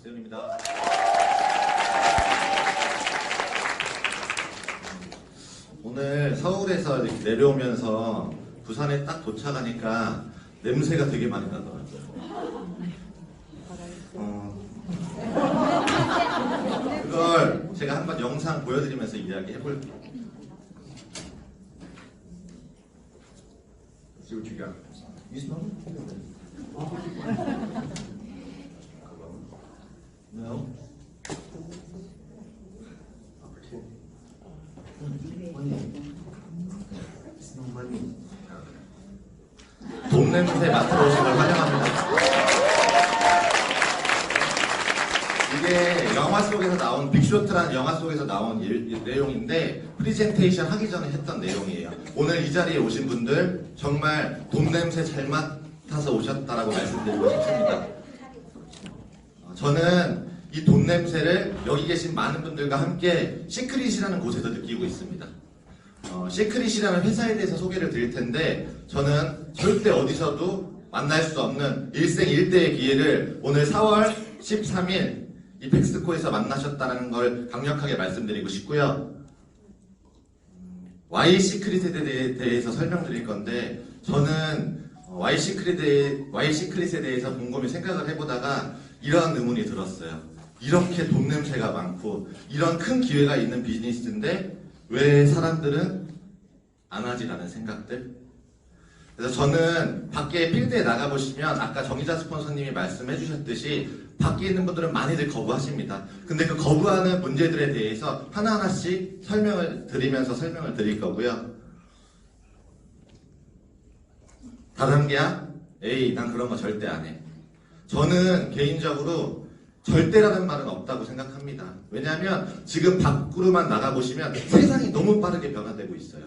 박세훈입니다. 오늘 서울에서 이렇게 내려오면서 부산에 딱 도착하니까 냄새가 되게 많이 나더라고요. 그걸 제가 한번 영상 보여드리면서 이야기해볼게요. See what you got. You smell it? No? 돈 냄새 맡으러 오신 걸 환영합니다. 이게 영화 속에서 나온 빅쇼트라는 영화 속에서 나온 내용인데 프리젠테이션 하기 전에 했던 내용이에요. 오늘 이 자리에 오신 분들 정말 돈 냄새 잘 맡아서 오셨다라고 말씀드리고 싶습니다. 저는 이 돈 냄새를 여기 계신 많은 분들과 함께 시크릿이라는 곳에서 느끼고 있습니다. 시크릿이라는 회사에 대해서 소개를 드릴 텐데 저는 절대 어디서도 만날 수 없는 일생일대의 기회를 오늘 4월 13일 이 팩스코에서 만나셨다는 걸 강력하게 말씀드리고 싶고요. Y시크릿에 대해서 설명드릴 건데 저는 Y시크릿에 대해서 곰곰이 생각을 해보다가 이런 의문이 들었어요. 이렇게 돈 냄새가 많고 이런 큰 기회가 있는 비즈니스인데 왜 사람들은 안 하지라는 생각들. 그래서 저는 밖에 필드에 나가보시면 아까 정의자 스폰서님이 말씀해 주셨듯이 밖에 있는 분들은 많이들 거부하십니다. 근데 그 거부하는 문제들에 대해서 하나하나씩 설명을 드릴 거고요. 다단계야? 에이, 난 그런 거 절대 안 해. 저는 개인적으로 절대라는 말은 없다고 생각합니다. 왜냐하면 지금 밖으로만 나가보시면 세상이 너무 빠르게 변화되고 있어요.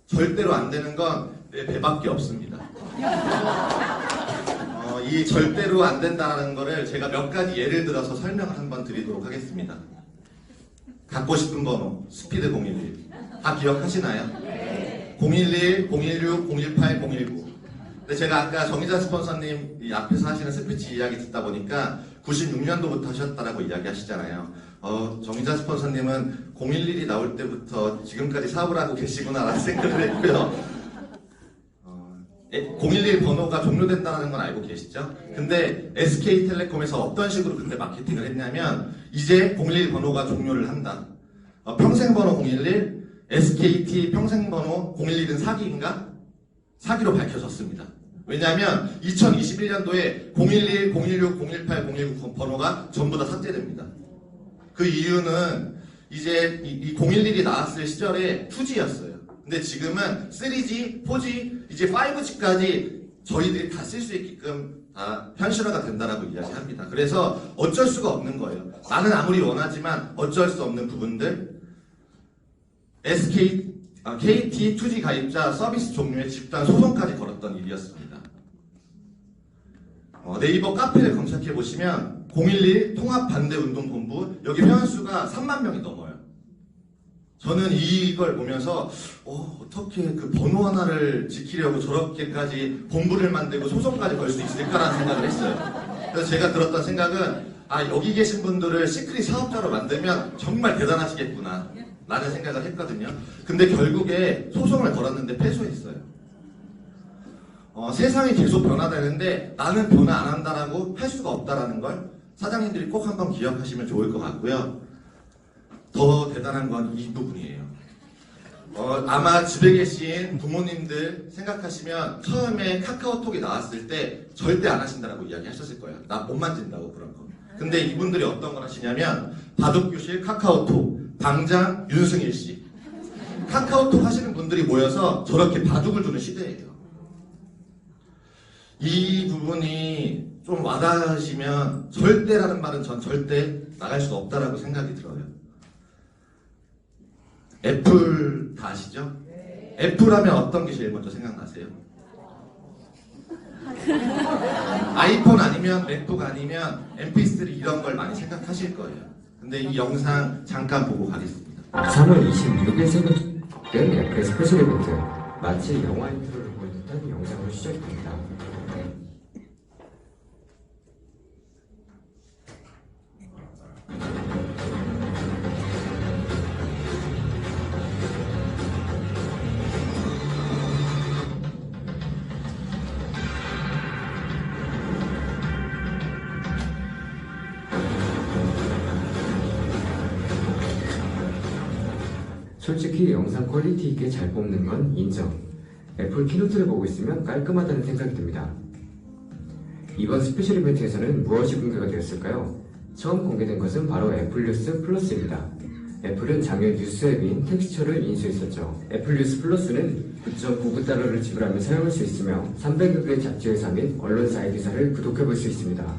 절대로 안 되는 건 내 배밖에 없습니다. 이 절대로 안 된다는 거를 제가 몇 가지 예를 들어서 설명을 한번 드리도록 하겠습니다. 갖고 싶은 번호 스피드 011 다 기억하시나요? 네. 011, 016, 018, 019. 근데 제가 아까 정의자 스폰서님 이 앞에서 하시는 스피치 이야기 듣다 보니까 96년도부터 하셨다라고 이야기하시잖아요. 정의자 스폰서님은 011이 나올 때부터 지금까지 사업을 하고 계시구나라는 생각을 했고요. 011 번호가 종료된다는 건 알고 계시죠? 근데 SK텔레콤에서 어떤 식으로 그때 마케팅을 했냐면 이제 011 번호가 종료를 한다. 평생번호 011, SKT 평생번호 011은 사기인가? 사기로 밝혀졌습니다. 왜냐하면 2021년도에 011, 016, 018, 019 번호가 전부 다 삭제됩니다. 그 이유는 이제 이 011이 나왔을 시절에 2G였어요. 근데 지금은 3G, 4G, 이제 5G까지 저희들이 다 쓸 수 있게끔 다 현실화가 된다라고 이야기합니다. 그래서 어쩔 수가 없는 거예요. 나는 아무리 원하지만 어쩔 수 없는 부분들. KT 2G 가입자 서비스 종료에 집단 소송까지 걸었던 일이었습니다. 네이버 카페를 검색해 보시면 011 통합반대운동본부 여기 회원수가 3만 명이 넘어요. 저는 이걸 보면서 어떻게 그 번호 하나를 지키려고 저렇게까지 본부를 만들고 소송까지 걸 수 있을까라는 생각을 했어요. 그래서 제가 들었던 생각은 여기 계신 분들을 시크릿 사업자로 만들면 정말 대단하시겠구나 라는 생각을 했거든요. 근데 결국에 소송을 걸었는데 패소했어요. 세상이 계속 변화되는데 나는 변화 안 한다라고 할 수가 없다라는 걸 사장님들이 꼭 한번 기억하시면 좋을 것 같고요. 더 대단한 건 이 부분이에요. 아마 집에 계신 부모님들 생각하시면 처음에 카카오톡이 나왔을 때 절대 안 하신다라고 이야기하셨을 거예요. 나 못 만진다고 그런 거. 근데 이분들이 어떤 걸 하시냐면 바둑교실 카카오톡 방장 윤승일 씨 카카오톡 하시는 분들이 모여서 저렇게 바둑을 두는 시대예요. 이 부분이 좀 와닿으시면 절대라는 말은 전 절대 나갈 수가 없다라고 생각이 들어요. 애플 다 아시죠? 네. 애플 하면 어떤 게 제일 먼저 생각나세요? 아이폰 아니면 맥북 아니면 mp3 이런 걸 많이 생각하실 거예요. 근데 이 영상 잠깐 보고 가겠습니다. 3월 26일 새벽된 애플 스페셜 이벤트 마치 영화 인트로를 보는 듯한 영상으로 시작됩니다. 솔직히 영상 퀄리티 있게 잘 뽑는 건 인정. 애플 키노트를 보고 있으면 깔끔하다는 생각이 듭니다. 이번 스페셜 이벤트에서는 무엇이 공개가 되었을까요? 처음 공개된 것은 바로 애플 뉴스 플러스입니다. 애플은 작년 뉴스 앱인 텍스처를 인수했었죠. 애플 뉴스 플러스는 9.99달러를 지불하며 사용할 수 있으며 300여 개의 잡지회사 및 언론사의 기사를 구독해볼 수 있습니다.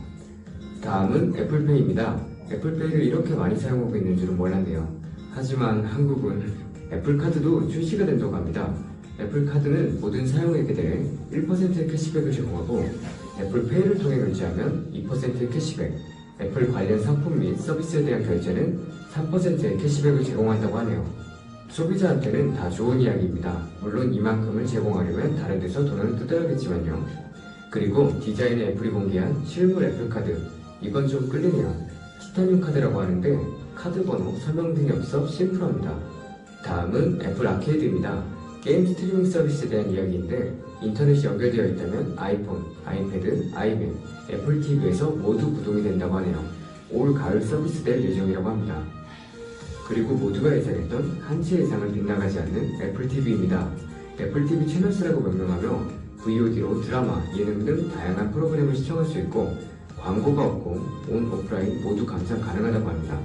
다음은 애플페이입니다. 애플페이를 이렇게 많이 사용하고 있는 줄은 몰랐네요. 하지만 한국은 애플카드도 출시가 된다고 합니다. 애플카드는 모든 사용액에 대해 1%의 캐시백을 제공하고 애플페이를 통해 결제하면 2%의 캐시백, 애플 관련 상품 및 서비스에 대한 결제는 3%의 캐시백을 제공한다고 하네요. 소비자한테는 다 좋은 이야기입니다. 물론 이만큼을 제공하려면 다른 데서 돈을 뜯어야겠지만요. 그리고 디자인의 애플이 공개한 실물 애플카드, 이건 좀 끌리네요. 티타늄 카드라고 하는데 카드 번호, 설명 등이 없어 심플합니다. 다음은 애플 아케이드입니다. 게임 스트리밍 서비스에 대한 이야기인데 인터넷이 연결되어 있다면 아이폰, 아이패드, 아이맥, 애플 TV에서 모두 구동이 된다고 하네요. 올 가을 서비스 될 예정이라고 합니다. 그리고 모두가 예상했던 한 채 이상을 빗나가지 않는 애플 TV입니다. 애플 TV 채널스라고 명명하며 VOD로 드라마, 예능 등 다양한 프로그램을 시청할 수 있고 광고가 없고 온 오프라인 모두 감상 가능하다고 합니다.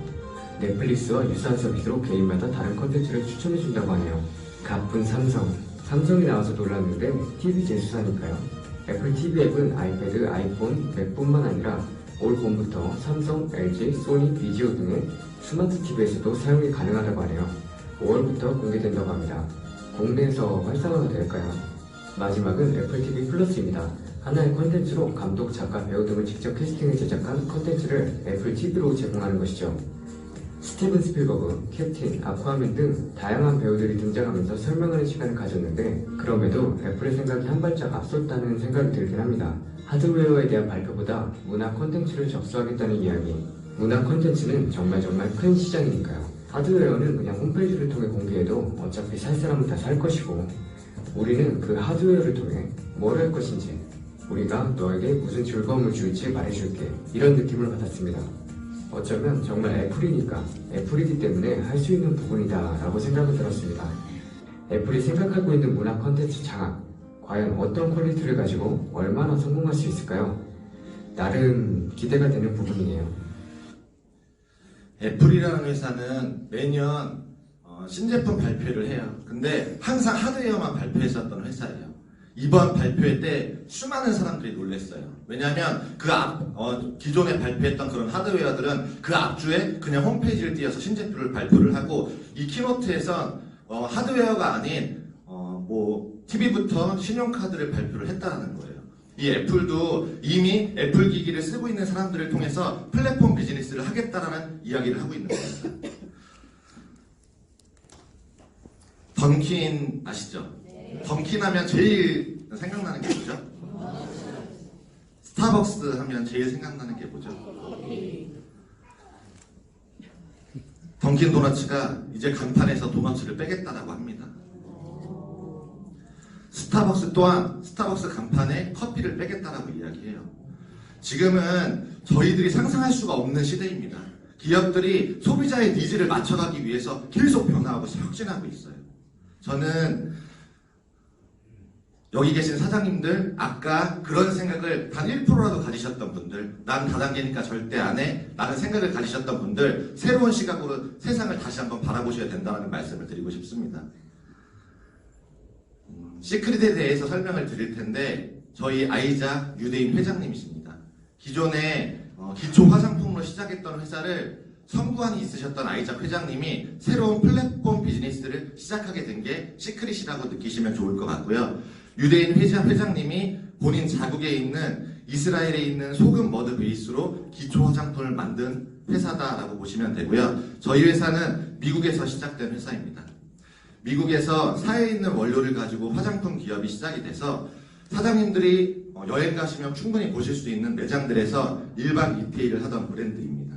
넷플릭스와 유사한 서비스로 개인마다 다른 컨텐츠를 추천해준다고 하네요. 가쁜 삼성이 나와서 놀랐는데 TV 제수사니까요. 애플 TV 앱은 아이패드, 아이폰, 맥뿐만 아니라 올 봄부터 삼성, LG, 소니, 비지오 등의 스마트 TV에서도 사용이 가능하다고 하네요. 5월부터 공개된다고 합니다. 국내에서 활성화가 될까요? 마지막은 애플 TV 플러스입니다. 하나의 컨텐츠로 감독, 작가, 배우 등을 직접 캐스팅해 제작한 컨텐츠를 애플 TV로 제공하는 것이죠. 스티븐 스필버그, 캡틴, 아쿠아맨 등 다양한 배우들이 등장하면서 설명하는 시간을 가졌는데 그럼에도 애플의 생각이 한 발짝 앞섰다는 생각이 들긴 합니다. 하드웨어에 대한 발표보다 문화 콘텐츠를 접수하겠다는 이야기. 문화 콘텐츠는 정말 큰 시장이니까요. 하드웨어는 그냥 홈페이지를 통해 공개해도 어차피 살 사람은 다 살 것이고 우리는 그 하드웨어를 통해 뭘 할 것인지 우리가 너에게 무슨 즐거움을 줄지 말해줄게 이런 느낌을 받았습니다. 어쩌면 정말 애플이니까 애플이기 때문에 할 수 있는 부분이다 라고 생각이 들었습니다. 애플이 생각하고 있는 문화 콘텐츠 장악 과연 어떤 퀄리티를 가지고 얼마나 성공할 수 있을까요? 나름 기대가 되는 부분이네요. 애플이라는 회사는 매년 신제품 발표를 해요. 근데 항상 하드웨어만 발표했었던 회사예요. 이번 발표회 때 수많은 사람들이 놀랐어요. 왜냐하면 기존에 발표했던 그런 하드웨어들은 그 앞주에 그냥 홈페이지를 띄워서 신제품을 발표를 하고 이 키노트에선 하드웨어가 아닌 TV부터 신용카드를 발표를 했다는 거예요. 이 애플도 이미 애플 기기를 쓰고 있는 사람들을 통해서 플랫폼 비즈니스를 하겠다라는 이야기를 하고 있는 겁니다. 던킨 아시죠? 던킨 하면 제일 생각나는 게 뭐죠? 스타벅스 하면 제일 생각나는 게 뭐죠? 던킨 도너츠가 이제 간판에서 도너츠를 빼겠다라고 합니다. 스타벅스 또한 스타벅스 간판에 커피를 빼겠다라고 이야기해요. 지금은 저희들이 상상할 수가 없는 시대입니다. 기업들이 소비자의 니즈를 맞춰가기 위해서 계속 변화하고 혁신하고 있어요. 저는 여기 계신 사장님들 아까 그런 생각을 단 1%라도 가지셨던 분들 난 다단계니까 절대 안 해 라는 생각을 가지셨던 분들 새로운 시각으로 세상을 다시 한번 바라보셔야 된다는 말씀을 드리고 싶습니다. 시크릿에 대해서 설명을 드릴 텐데 저희 아이작 유대인 회장님이십니다. 기존에 기초 화장품으로 시작했던 회사를 성구안이 있으셨던 아이작 회장님이 새로운 플랫폼 비즈니스를 시작하게 된 게 시크릿이라고 느끼시면 좋을 것 같고요. 유대인 회장님이 본인 자국에 있는 이스라엘에 있는 소금 머드 베이스로 기초 화장품을 만든 회사다라고 보시면 되고요. 저희 회사는 미국에서 시작된 회사입니다. 미국에서 사회에 있는 원료를 가지고 화장품 기업이 시작이 돼서 사장님들이 여행 가시면 충분히 보실 수 있는 매장들에서 일반 리테일을 하던 브랜드입니다.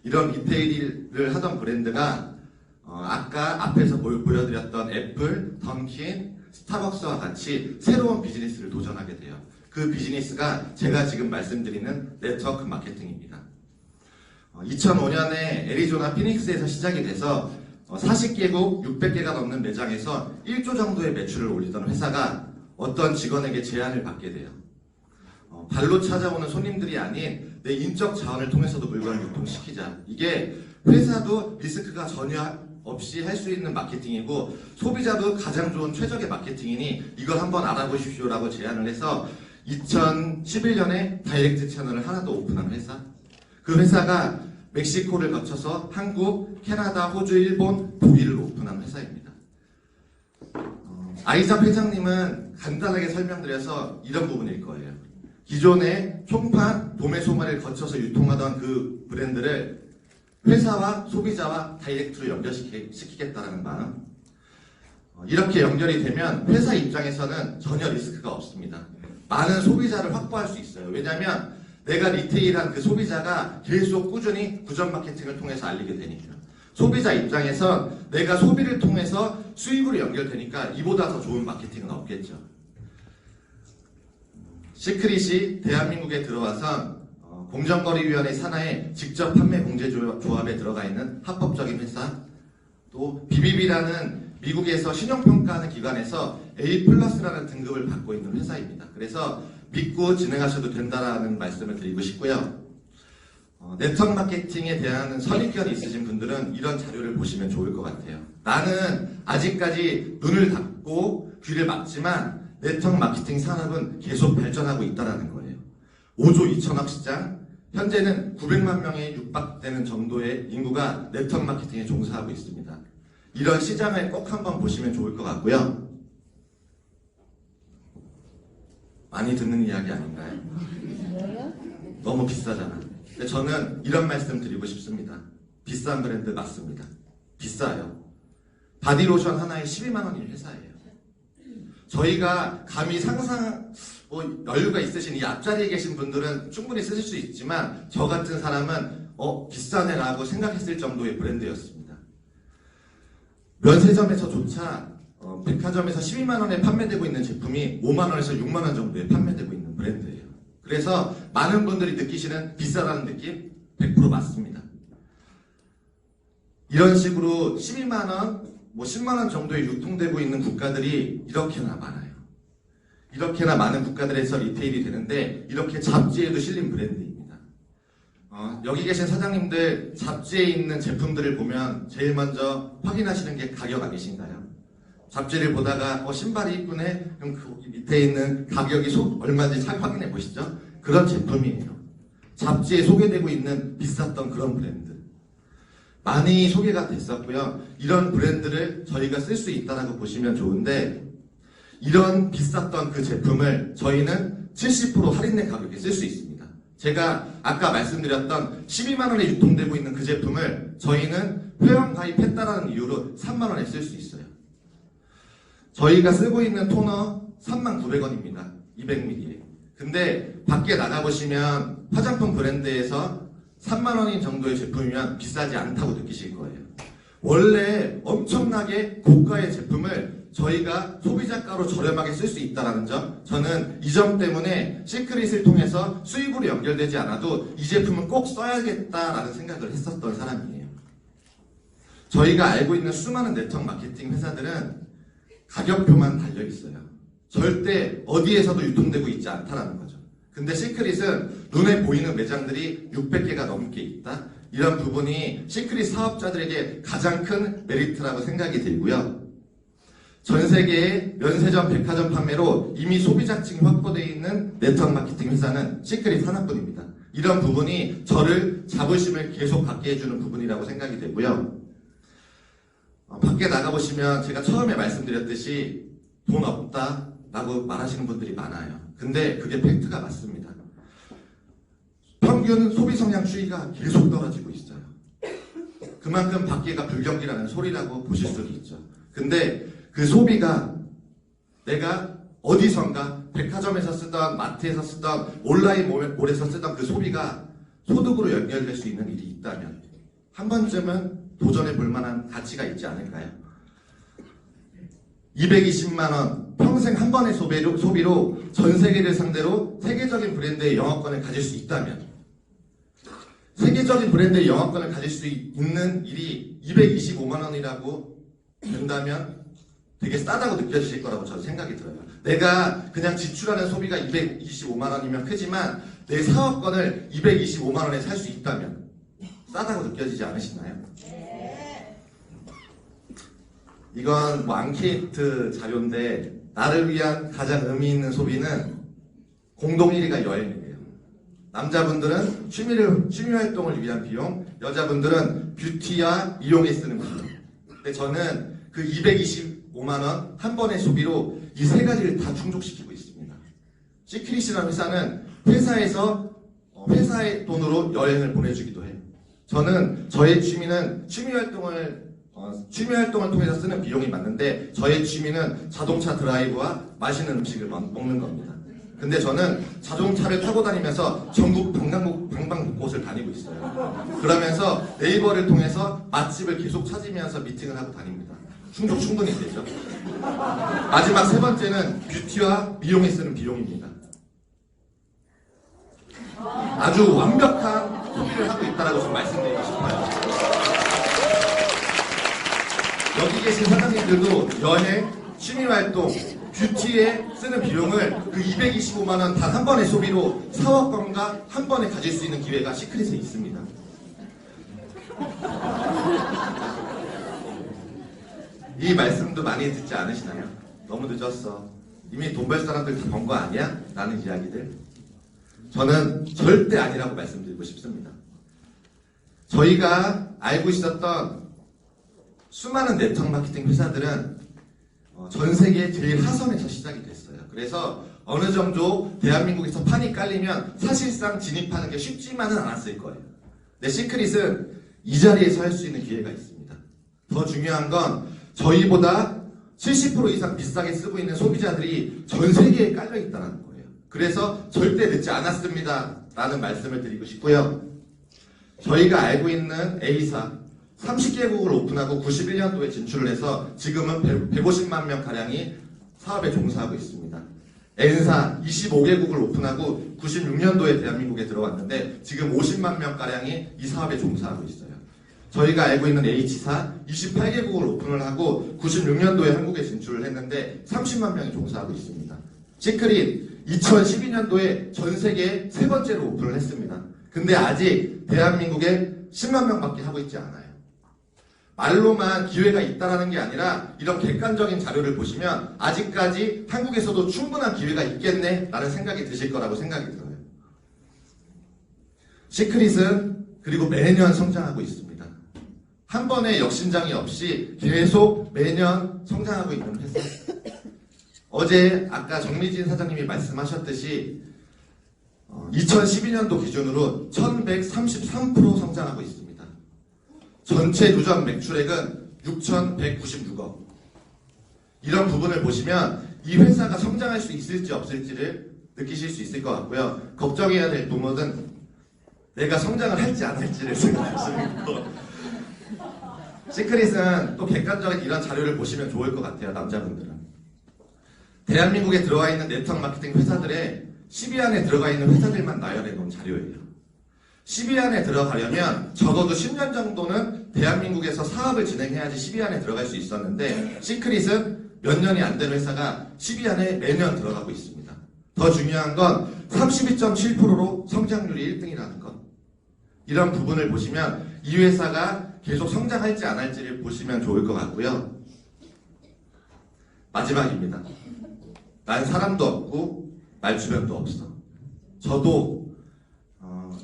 이런 리테일을 하던 브랜드가 아까 앞에서 보여드렸던 애플, 던킨, 스타벅스와 같이 새로운 비즈니스를 도전하게 돼요. 그 비즈니스가 제가 지금 말씀드리는 네트워크 마케팅입니다. 2005년에 애리조나 피닉스에서 시작이 돼서 40개국 600개가 넘는 매장에서 1조 정도의 매출을 올리던 회사가 어떤 직원에게 제안을 받게 돼요. 발로 찾아오는 손님들이 아닌 내 인적 자원을 통해서도 물건을 유통시키자. 이게 회사도 리스크가 전혀 없이 할 수 있는 마케팅이고 소비자도 가장 좋은 최적의 마케팅이니 이걸 한번 알아보십시오라고 제안을 해서 2011년에 다이렉트 채널을 하나 더 오픈한 회사. 그 회사가 멕시코를 거쳐서 한국, 캐나다, 호주, 일본, 독일을 오픈한 회사입니다. 아이작 회장님은 간단하게 설명드려서 이런 부분일 거예요. 기존의 총판, 도매 소매를 거쳐서 유통하던 그 브랜드를 회사와 소비자와 다이렉트로 연결시키겠다는 마음. 이렇게 연결이 되면 회사 입장에서는 전혀 리스크가 없습니다. 많은 소비자를 확보할 수 있어요. 왜냐하면 내가 리테일한 그 소비자가 계속 꾸준히 구전 마케팅을 통해서 알리게 되니까. 소비자 입장에선 내가 소비를 통해서 수입으로 연결되니까 이보다 더 좋은 마케팅은 없겠죠. 시크릿이 대한민국에 들어와서 공정거래위원회 산하에 직접 판매 공제조합에 들어가 있는 합법적인 회사, 또 BBB라는 미국에서 신용평가하는 기관에서 A+라는 등급을 받고 있는 회사입니다. 그래서 믿고 진행하셔도 된다라는 말씀을 드리고 싶고요. 네트워크 마케팅에 대한 선입견이 있으신 분들은 이런 자료를 보시면 좋을 것 같아요. 나는 아직까지 눈을 닫고 귀를 막지만 네트워크 마케팅 산업은 계속 발전하고 있다는 거예요. 5조 2천억 시장, 현재는 900만 명에 육박되는 정도의 인구가 네트워크 마케팅에 종사하고 있습니다. 이런 시장을 꼭 한번 보시면 좋을 것 같고요. 많이 듣는 이야기 아닌가요? 너무 비싸잖아. 근데 저는 이런 말씀 드리고 싶습니다. 비싼 브랜드 맞습니다. 비싸요. 바디로션 하나에 12만 원인 회사예요. 저희가 감히 여유가 있으신 이 앞자리에 계신 분들은 충분히 쓰실 수 있지만 저 같은 사람은 비싸네라고 생각했을 정도의 브랜드였습니다. 면세점에서조차 백화점에서 12만 원에 판매되고 있는 제품이 5만 원에서 6만 원 정도에 판매되고 있는 브랜드예요. 그래서 많은 분들이 느끼시는 비싸다는 느낌 100% 맞습니다. 이런 식으로 12만 원, 10만 원 정도에 유통되고 있는 국가들이 이렇게나 많아요. 이렇게나 많은 국가들에서 리테일이 되는데 이렇게 잡지에도 실린 브랜드입니다. 여기 계신 사장님들 잡지에 있는 제품들을 보면 제일 먼저 확인하시는 게 가격 아니신가요? 잡지를 보다가 신발이 이쁘네? 그럼 그 밑에 있는 가격이 얼마인지 잘 확인해 보시죠. 그런 제품이에요. 잡지에 소개되고 있는 비쌌던 그런 브랜드. 많이 소개가 됐었고요. 이런 브랜드를 저희가 쓸 수 있다고 보시면 좋은데 이런 비쌌던 그 제품을 저희는 70% 할인된 가격에 쓸 수 있습니다. 제가 아까 말씀드렸던 12만 원에 유통되고 있는 그 제품을 저희는 회원 가입했다라는 이유로 3만 원에 쓸 수 있어요. 저희가 쓰고 있는 토너 39,900원입니다. 200ml. 근데 밖에 나가보시면 화장품 브랜드에서 3만 원인 정도의 제품이면 비싸지 않다고 느끼실 거예요. 원래 엄청나게 고가의 제품을 저희가 소비자가로 저렴하게 쓸 수 있다는 점, 저는 이 점 때문에 시크릿을 통해서 수입으로 연결되지 않아도 이 제품은 꼭 써야겠다라는 생각을 했었던 사람이에요. 저희가 알고 있는 수많은 네트워크 마케팅 회사들은 가격표만 달려있어요. 절대 어디에서도 유통되고 있지 않다는 거죠. 근데 시크릿은 눈에 보이는 매장들이 600개가 넘게 있다. 이런 부분이 시크릿 사업자들에게 가장 큰 메리트라고 생각이 들고요. 전 세계의 면세점, 백화점 판매로 이미 소비자층이 확보되어 있는 네트워크 마케팅 회사는 시크릿 하나뿐입니다. 이런 부분이 저를 자부심을 계속 갖게 해주는 부분이라고 생각이 되고요. 밖에 나가보시면 제가 처음에 말씀드렸듯이 돈 없다라고 말하시는 분들이 많아요. 근데 그게 팩트가 맞습니다. 평균 소비 성향 추이가 계속 떨어지고 있어요. 그만큼 밖에가 불경기라는 소리라고 보실 수도 있죠. 근데 그 소비가 내가 어디선가 백화점에서 쓰던 마트에서 쓰던 온라인 몰에서 쓰던 그 소비가 소득으로 연결될 수 있는 일이 있다면 한 번쯤은 도전해 볼 만한 가치가 있지 않을까요? 220만 원 평생 한 번의 소비로 전 세계를 상대로 세계적인 브랜드의 영업권을 가질 수 있다면 세계적인 세계적인 브랜드의 영업권을 가질 수 있는 일이 225만 원이라고 된다면 되게 싸다고 느껴지실 거라고 저는 생각이 들어요. 내가 그냥 지출하는 소비가 225만 원이면 크지만 내 사업권을 225만 원에 살 수 있다면 싸다고 느껴지지 않으시나요? 이건 뭐 앙케이트 자료인데 나를 위한 가장 의미 있는 소비는 공동 1위가 여행이에요. 남자분들은 취미 활동을 위한 비용, 여자분들은 뷰티와 이용에 쓰는 비용. 근데 저는 그 225만 원 한 번의 소비로 이 세 가지를 다 충족시키고 있습니다. 시크릿이라는 회사는 회사에서 회사의 돈으로 여행을 보내주기도 해요. 저는 저의 취미는 취미 활동을 통해서 쓰는 비용이 맞는데 저의 취미는 자동차 드라이브와 맛있는 음식을 먹는 겁니다. 근데 저는 자동차를 타고 다니면서 전국 방방곳곳을 다니고 있어요. 그러면서 네이버를 통해서 맛집을 계속 찾으면서 미팅을 하고 다닙니다. 충족 충분히 되죠. 마지막 세 번째는 뷰티와 미용에 쓰는 비용입니다. 아주 완벽한 소비를 하고 있다고 좀 말씀드리고 싶어요. 여기 계신 사장님들도 여행, 취미활동, 뷰티에 쓰는 비용을 그 225만 원 단 한 번의 소비로 사업권과 한 번에 가질 수 있는 기회가 시크릿에 있습니다. 이 말씀도 많이 듣지 않으시나요? 너무 늦었어. 이미 돈 벌 사람들 다 번 거 아니야? 라는 이야기들. 저는 절대 아니라고 말씀드리고 싶습니다. 저희가 알고 있었던 수많은 네트워크 마케팅 회사들은 전 세계 제일 하선에서 시작이 됐어요. 그래서 어느 정도 대한민국에서 판이 깔리면 사실상 진입하는 게 쉽지만은 않았을 거예요. 근데 시크릿은 이 자리에서 할 수 있는 기회가 있습니다. 더 중요한 건 저희보다 70% 이상 비싸게 쓰고 있는 소비자들이 전 세계에 깔려 있다는 거예요. 그래서 절대 늦지 않았습니다. 라는 말씀을 드리고 싶고요. 저희가 알고 있는 A사 30개국을 오픈하고 91년도에 진출을 해서 지금은 150만 명가량이 사업에 종사하고 있습니다. N사 25개국을 오픈하고 96년도에 대한민국에 들어왔는데 지금 50만 명가량이 이 사업에 종사하고 있어요. 저희가 알고 있는 H사 28개국을 오픈을 하고 96년도에 한국에 진출을 했는데 30만 명이 종사하고 있습니다. 시크릿 2012년도에 전 세계 세 번째로 오픈을 했습니다. 근데 아직 대한민국에 10만 명밖에 하고 있지 않아요. 말로만 기회가 있다라는 게 아니라 이런 객관적인 자료를 보시면 아직까지 한국에서도 충분한 기회가 있겠네 라는 생각이 드실 거라고 생각이 들어요. 시크릿은 그리고 매년 성장하고 있습니다. 한 번의 역신장이 없이 계속 매년 성장하고 있는 회사. 어제 아까 정미진 사장님이 말씀하셨듯이 2012년도 기준으로 1133% 성장하고 있습니다. 전체 누적 매출액은 6,196억. 이런 부분을 보시면 이 회사가 성장할 수 있을지 없을지를 느끼실 수 있을 것 같고요. 걱정해야 될 부분은 내가 성장을 할지 안 할지를 생각하시는 거. 시크릿은 또 객관적인 이런 자료를 보시면 좋을 것 같아요. 남자분들은. 대한민국에 들어와 있는 네트워크 마케팅 회사들의 10위 안에 들어가 있는 회사들만 나열해 놓은 자료예요. 10위 안에 들어가려면 적어도 10년 정도는 대한민국에서 사업을 진행해야지 10위 안에 들어갈 수 있었는데 시크릿은 몇 년이 안 된 회사가 10위 안에 매년 들어가고 있습니다. 더 중요한 건 32.7%로 성장률이 1등이라는 것. 이런 부분을 보시면 이 회사가 계속 성장할지 안 할지를 보시면 좋을 것 같고요. 마지막입니다. 난 사람도 없고 말주변도 없어. 저도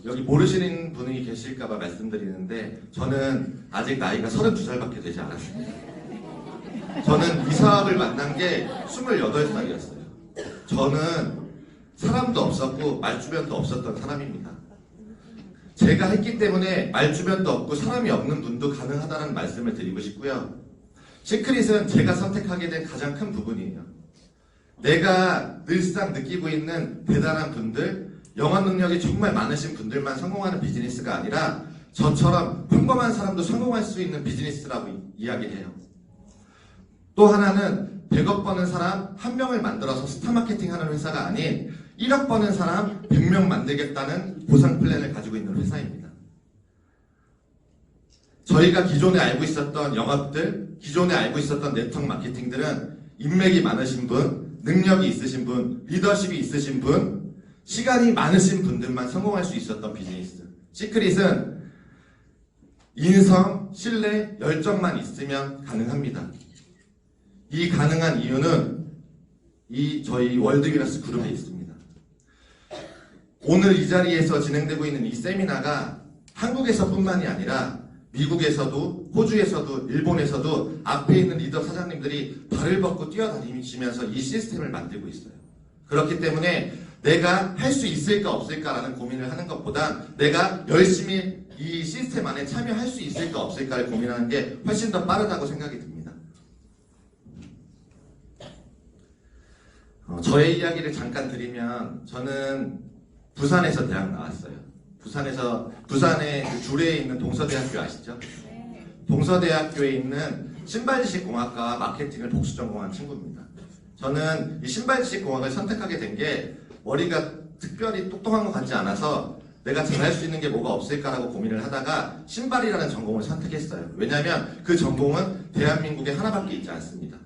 여기 모르시는 분이 계실까봐 말씀드리는데 저는 아직 나이가 32살밖에 되지 않았습니다. 저는 이 사업을 만난 게 28살이었어요. 저는 사람도 없었고 말주변도 없었던 사람입니다. 제가 했기 때문에 말주변도 없고 사람이 없는 분도 가능하다는 말씀을 드리고 싶고요. 시크릿은 제가 선택하게 된 가장 큰 부분이에요. 내가 늘상 느끼고 있는 대단한 분들, 영업 능력이 정말 많으신 분들만 성공하는 비즈니스가 아니라 저처럼 평범한 사람도 성공할 수 있는 비즈니스라고 이야기해요. 또 하나는 100억 버는 사람 1명을 만들어서 스타 마케팅 하는 회사가 아닌 1억 버는 사람 100명 만들겠다는 보상 플랜을 가지고 있는 회사입니다. 저희가 기존에 알고 있었던 영업들, 기존에 알고 있었던 네트워크 마케팅들은 인맥이 많으신 분, 능력이 있으신 분, 리더십이 있으신 분, 시간이 많으신 분들만 성공할 수 있었던 비즈니스. 시크릿은 인성, 신뢰, 열정만 있으면 가능합니다. 이 가능한 이유는 저희 월드기너스 그룹에 있습니다. 오늘 이 자리에서 진행되고 있는 이 세미나가 한국에서뿐만이 아니라 미국에서도, 호주에서도, 일본에서도 앞에 있는 리더 사장님들이 발을 벗고 뛰어다니시면서 이 시스템을 만들고 있어요. 그렇기 때문에 내가 할 수 있을까 없을까라는 고민을 하는 것보다 내가 열심히 이 시스템 안에 참여할 수 있을까 없을까를 고민하는 게 훨씬 더 빠르다고 생각이 듭니다. 저의 이야기를 잠깐 드리면 저는 부산에서 대학 나왔어요. 부산의 그 주례에 있는 동서대학교 아시죠? 동서대학교에 있는 신발지식공학과와 마케팅을 복수 전공한 친구입니다. 저는 이 신발지식공학을 선택하게 된 게 머리가 특별히 똑똑한 것 같지 않아서 내가 잘할 수 있는 게 뭐가 없을까라고 고민을 하다가 신발이라는 전공을 선택했어요. 왜냐하면 그 전공은 대한민국에 하나밖에 있지 않습니다.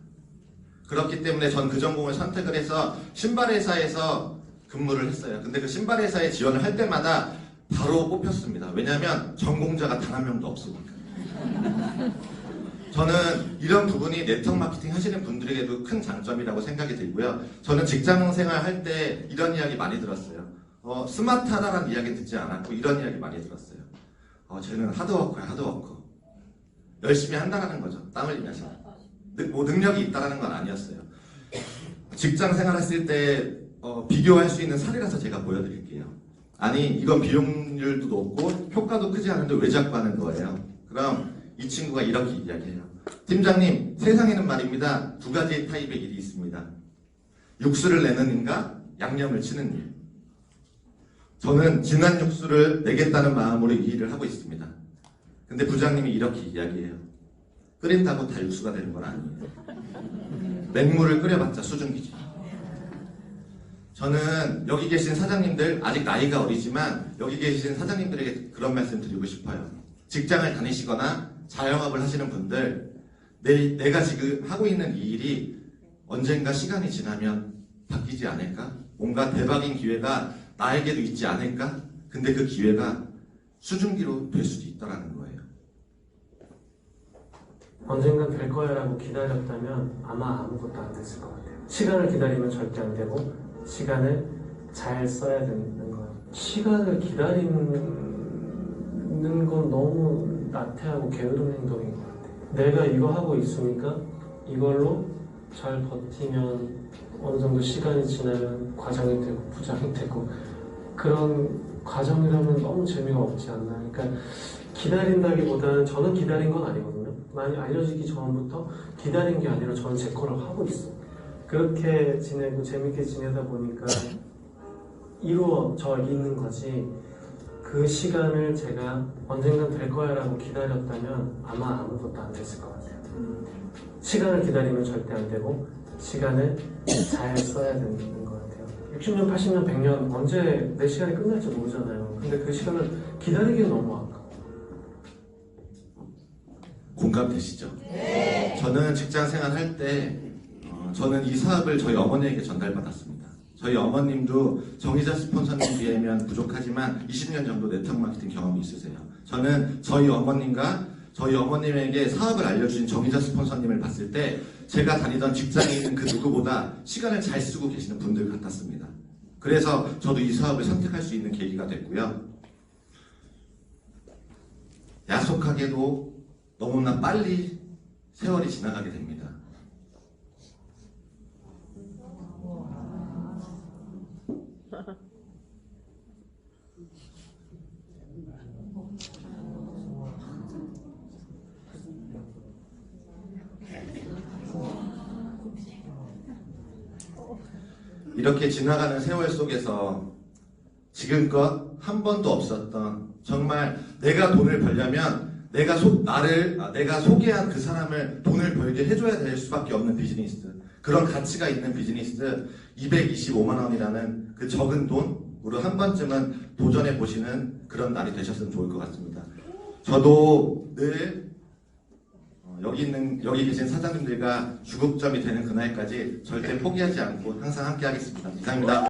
그렇기 때문에 전 그 전공을 선택을 해서 신발 회사에서 근무를 했어요. 근데 그 신발 회사에 지원을 할 때마다 바로 뽑혔습니다. 왜냐하면 전공자가 단 한 명도 없으니까. 저는 이런 부분이 네트워크 마케팅 하시는 분들에게도 큰 장점이라고 생각이 들고요. 저는 직장 생활 할 때 이런 이야기 많이 들었어요. 스마트하다라는 이야기 듣지 않았고 이런 이야기 많이 들었어요. 쟤는 하드워커야, 하드워커. 열심히 한다는 거죠. 땀 흘리면서. 뭐 능력이 있다는 건 아니었어요. 직장 생활했을 때 비교할 수 있는 사례라서 제가 보여드릴게요. 아니 이건 비용률도 높고 효과도 크지 않은데 왜 자꾸 하는 거예요? 그럼 이 친구가 이렇게 이야기해요. 팀장님, 세상에는 말입니다. 두 가지 타입의 일이 있습니다. 육수를 내는 일과 양념을 치는 일. 저는 진한 육수를 내겠다는 마음으로 이 일을 하고 있습니다. 근데 부장님이 이렇게 이야기해요. 끓인다고 다 육수가 되는 건 아니에요. 맹물을 끓여봤자 수증기지. 저는 여기 계신 사장님들, 아직 나이가 어리지만 여기 계신 사장님들에게 그런 말씀 드리고 싶어요. 직장을 다니시거나 자영업을 하시는 분들, 내가 지금 하고 있는 이 일이 언젠가 시간이 지나면 바뀌지 않을까? 뭔가 대박인 기회가 나에게도 있지 않을까? 근데 그 기회가 수증기로 될 수도 있다는 거예요. 언젠간 될 거야라고 기다렸다면 아마 아무것도 안 됐을 것 같아요. 시간을 기다리면 절대 안 되고 시간을 잘 써야 되는 거예요. 시간을 기다리는 건 너무 나태하고 게으른 행동인 것 같아요. 내가 이거 하고 있으니까 이걸로 잘 버티면 어느 정도 시간이 지나면 과정이 되고 부장이 되고 그런 과정이라면 너무 재미가 없지 않나. 그러니까 기다린다기보다는 저는 기다린 건 아니거든요. 많이 알려지기 전부터 기다린 게 아니라 저는 제 거를 하고 있어요. 그렇게 지내고 재밌게 지내다 보니까 이루어져 있는 거지. 그 시간을 제가 언젠간 될 거야 라고 기다렸다면 아마 아무것도 안 됐을 것 같아요. 시간을 기다리면 절대 안 되고 시간을 잘 써야 되는 것 같아요. 60년, 80년, 100년 언제 내 시간이 끝날지 모르잖아요. 근데 그 시간을 기다리기는 너무 아까워. 공감되시죠? 네. 저는 직장 생활 할 때 저는 이 사업을 저희 어머니에게 전달받았습니다. 저희 어머님도 정의자 스폰서님 비하면 부족하지만 20년 정도 네트워크 마케팅 경험이 있으세요. 저는 저희 어머님에게 사업을 알려주신 정의자 스폰서님을 봤을 때 제가 다니던 직장에 있는 그 누구보다 시간을 잘 쓰고 계시는 분들 같았습니다. 그래서 저도 이 사업을 선택할 수 있는 계기가 됐고요. 야속하게도 너무나 빨리 세월이 지나가게 됩니다. 이렇게 지나가는 세월 속에서 지금껏 한 번도 없었던 정말 내가 돈을 벌려면 내가 소개한 그 사람을 돈을 벌게 해줘야 될 수밖에 없는 비즈니스, 그런 가치가 있는 비즈니스 225만 원이라는 그 적은 돈으로 한 번쯤은 도전해 보시는 그런 날이 되셨으면 좋을 것 같습니다. 저도 늘 여기 계신 사장님들과 주급점이 되는 그날까지 절대 포기하지 않고 항상 함께 하겠습니다. 이상입니다.